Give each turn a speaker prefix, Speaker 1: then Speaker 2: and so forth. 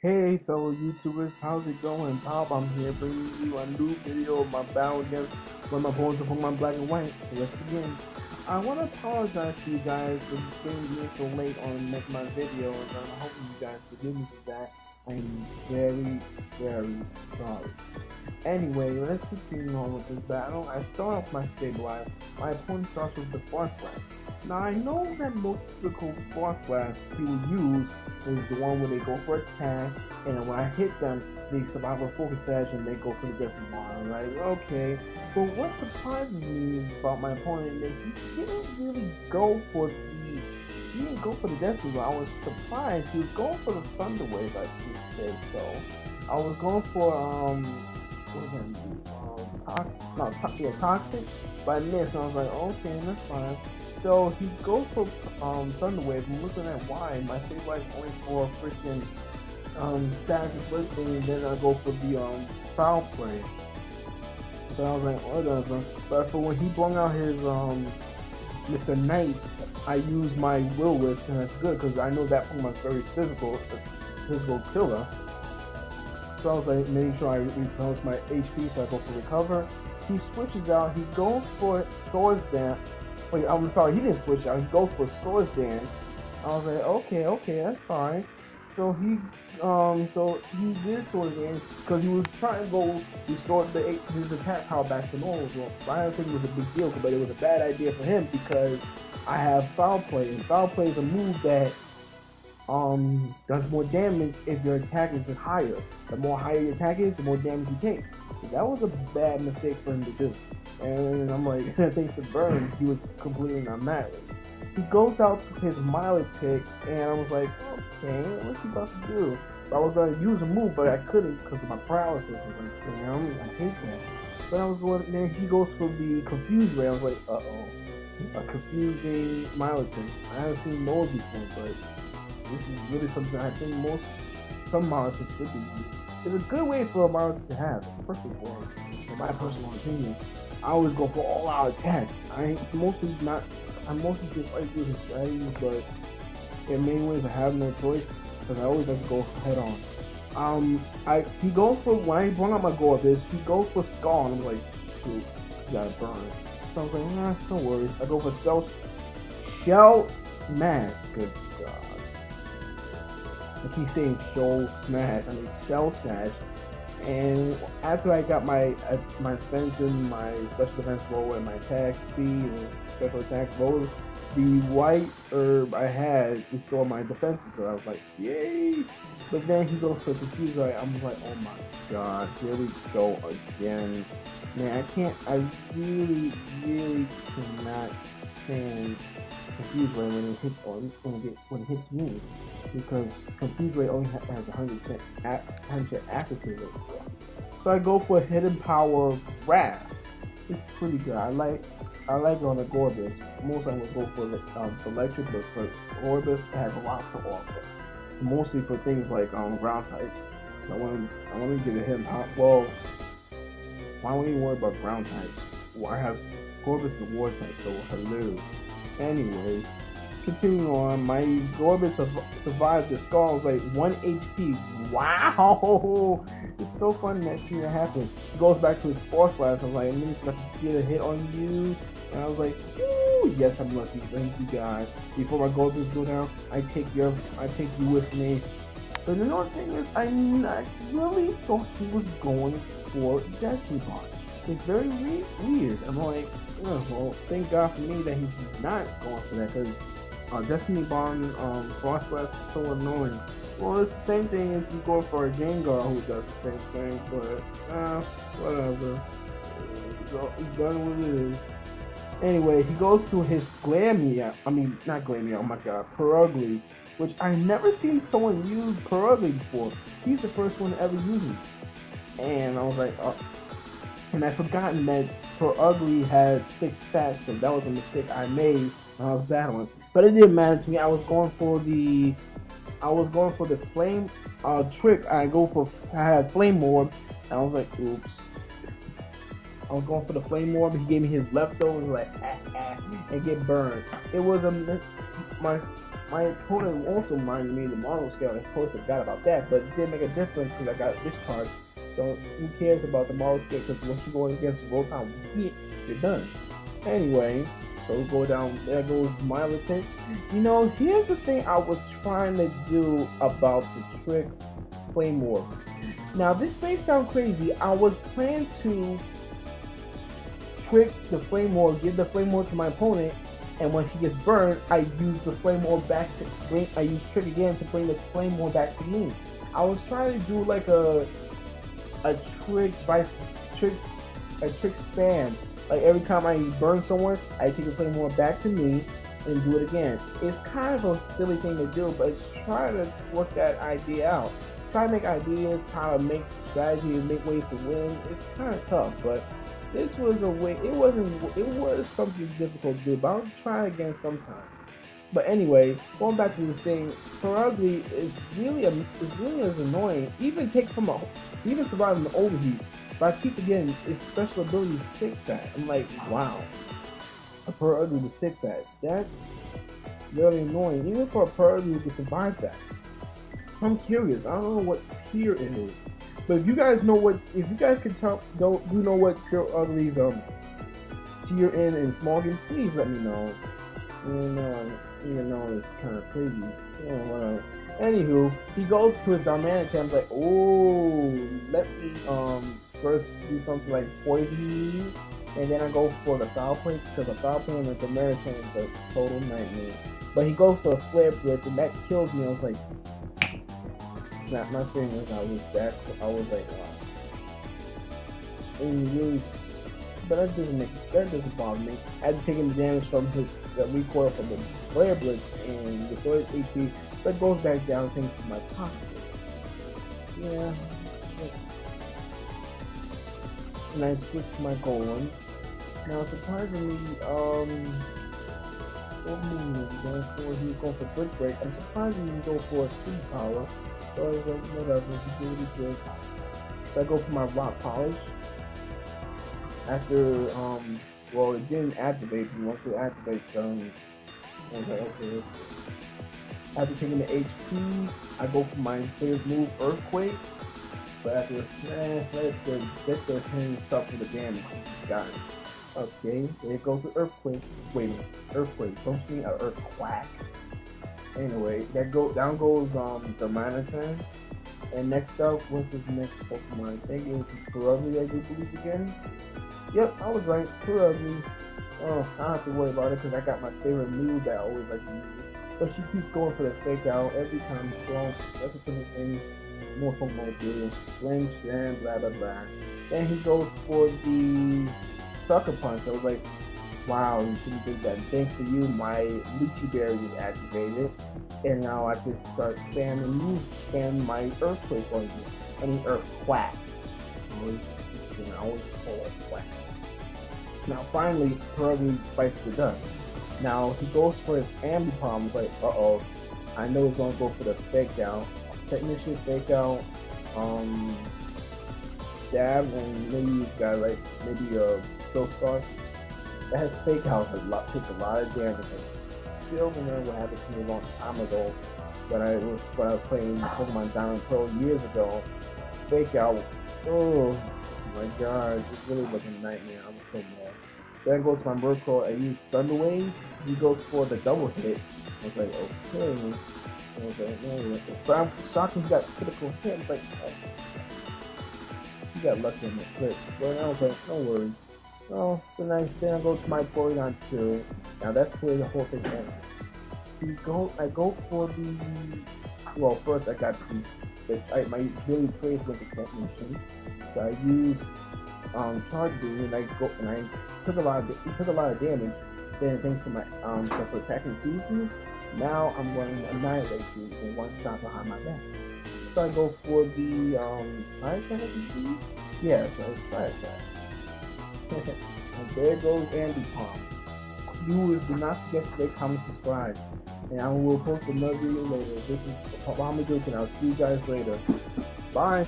Speaker 1: Hey fellow YouTubers, how's it going? I'm here bringing you a new video of my battle against one of my opponents of Pokemon Black and White. So let's begin. I want to apologize to you guys for being so late on making my videos, and I'm hoping you guys forgive me for that. I'm very, very sorry. Anyway, let's continue on with this battle. I start off my Sableye. My opponent starts with the Force Slash. Now I know that most typical Force Slash people use is the one where they go for attack, and when I hit them, they survive a focus edge and they go for the Destiny Bond. Like, okay. But what surprises me about my opponent is he didn't really go for the Destiny Bond. I was surprised. He was going for the Thunder Wave, I should say so. I was going for what was toxic, no, yeah, toxic, but I missed, and I was like, okay, that's fine. So he goes for Thunder Wave. I'm looking at why my save life is only for freaking status first thing, and then I go for the foul play. So I was like, whatever. But for when he brought out his Mr. Knight, I used my Will Wisp, and that's good because I know that Pokemon's very physical killer. So I was like making sure I replenish my HP, so I go for recover. He switches out. He goes for Swords Dance. Wait, I'm sorry, he didn't switch out. He goes for Swords Dance. I was like, okay, that's fine. So he did Swords Dance because he was trying to go restore his attack power back to normal. Well, I don't think it was a big deal, but it was a bad idea for him because I have Foul Play, and Foul Play is a move that does more damage if your attack is higher. The more higher your attack is, the more damage you take. So that was a bad mistake for him to do. And I'm like, thanks to Burn, he was completely not mad. He goes out to his Milotic, and I was like, okay, what's he about to do? So I was going to use a move, but I couldn't because of my paralysis. I was like, damn, I hate that. But I was going, then he goes for the Confuse Ray. I was like, uh-oh, a confusing Milotic. I haven't seen those before, but this is really something I think some Milotic should be used. It's a good way for a Milotic to have. It's perfect for it, in my personal opinion. I always go for all out attacks. I mostly just like using strategies, but in many ways I have no choice because I always like to go head on. He goes for when I bring out my Gorbis, he goes for Skull, and I'm like, shoot, you gotta burn it. So I was like, nah, no worries. I go for Shell Smash. Good God. I keep saying Shell Smash. I mean Shell Smash. And after I got my defense and my special defense roll and my attack speed and special attack roll, the white herb I had restored my defenses. So I was like, yay! But then he goes for Confuse Ray. I'm like, oh my god, here we go again. Man, I really cannot stand Confuse Ray when it hits me, because Confuse Ray only has 100% accuracy rate. So I go for Hidden Power Wrath. It's pretty good. I like it on the Gorbis. Most I would go for the electric, but for Gorbis it has lots to offer. Mostly for things like ground types. So I want to give it Hidden Power. Well, why don't we worry about ground types? Well, I have Gorbis is war type, so hello. Anyway, continuing on, my Gorbis survived the skull. I was like 1 HP. Wow! It's so funny that scene that happened. He goes back to his Force Slash. I was like, I'm gonna get a hit on you. And I was like, ooh, yes, I'm lucky. Thank you, guys. Before my Gorbis go down, I take you with me. But the other thing is, I really thought he was going for Destiny Bond. It's very weird. I'm like, oh, well, thank God for me that he's not going for that, because Destiny Bond Frost Slash is so annoying. Well, it's the same thing if you go for a Gengar who does the same thing, but whatever. He's done what it is. Anyway, he goes to his not Glamia, oh my god, Perugly, which I never seen someone use Perugly before. He's the first one to ever use it. And I was like, oh. And I'd forgotten that Perugly had thick stats, so that was a mistake I made when I was battling. But it didn't matter to me. I was going for the flame trick. I had Flame Orb, and I was like, oops. I was going for the flame orb. He gave me his leftovers, like and get burned. It was a miss. My opponent also reminded me of the model scale. I totally forgot about that, but it did make a difference because I got this card. So who cares about the model scale? Because once you go against roll time, you're done. Anyway, so we go down. There goes my attack. You know, here's the thing I was trying to do about the trick flame orb. Now this may sound crazy. I was planning to trick the flame orb, give the flame orb to my opponent, and when he gets burned, I use the flame orb back to bring. I use trick again to bring the flame orb back to me. I was trying to do like a trick trick spam. Like every time I burn someone, I take the flame orb back to me and do it again. It's kind of a silly thing to do, but try to work that idea out. Try to make ideas, try to make strategy, make ways to win. It's kind of tough, but this was a way. It was something difficult to do, but I'll try again sometime. But anyway, going back to this thing, Ferrugly is really as annoying. Even surviving the overheat. But I keep forgetting his special ability to fix that. I'm like, wow, a Ferrugly to fix that. That's really annoying. Even for a Ferrugly to survive that. I'm curious. I don't know what tier it is. But if you guys know if you guys can tell, you know what Pure Ugly's tier in small game, please let me know. Even though it's kind of crazy. Yeah, whatever. Anywho, he goes to his Darmanitan. I'm like, oh, let me first do something like poison you, and then I go for the foul play because the foul play and the Darmanitan is a total nightmare. But he goes for a flare blitz and that kills me. I was like, snap my fingers. I was like, wow. And really, but that doesn't bother me. After taking the damage from his recoil from the flare blitz and destroys HP, but goes back down thanks to my toxic. Yeah. And I switched to my golem. Now surprisingly, what move was he going for? He was going for brick break. I'm surprised he didn't go for a sea power. So I was like, whatever, he did what he did. So I go for my rock polish. After well, it didn't activate, but once it activates, I was like, okay, let's go. After taking the HP, I go for my favorite move, Earthquake. But after let the him suffer the damage he got. Okay, there goes the Earthquake. Wait a minute, Earthquake, don't you mean an Earthquack? Anyway, down goes the Manatee. And next up, what's his next Pokemon? I think it was Ferrugly, I do believe again. Yep, I was right, Ferrugly. Oh, I don't have to worry about it because I got my favorite move that I always like to use. But she keeps going for the fake out every time it's thrown. That's a typical thing. More Pokemon do. Flinch, then blah blah blah. Then he goes for the Sucker Punch. I was like, wow, you shouldn't do that. Thanks to you, my Lychee Berry is activated. And now I can start spam my Earthquake on you. I mean Earthquack. I always call it Quack. Now finally, Ferrugly bites the dust. Now he goes for his Ambipom. Like, uh-oh, I know he's gonna go for the fake out. Technician fake out, stab, and maybe you got like maybe a Silk Scar. That has fake out takes a lot of damage. I still remember what happened to me a long time ago when I was playing Pokemon Diamond Pearl years ago. Fake out. Oh my god, it really was a nightmare. I was so mad. Then I go to my Murkrow, I use Thunder Wave. He goes for the double hit. I was like, okay. I was like, no, but I'm shocked he got critical hit. It's like, oh, he got lucky in the clip. But I was like, no worries. Oh, then I go to my Porygon 2. Now that's where the whole thing ends. I go for the. Well, first I got my Billy Trade with the Technician. So I used Charge Beam and I took a lot of damage. Then thanks to my special attack increasing, now I'm going to annihilate you in one shot behind my back. So I go for the Tri Attack, I believe. Yeah, so it's Tri Attack. And there goes Ambipom. Viewers, do not forget to like, comment, subscribe. And I will post another video later. This is Bombadouken, and I'll see you guys later. Bye.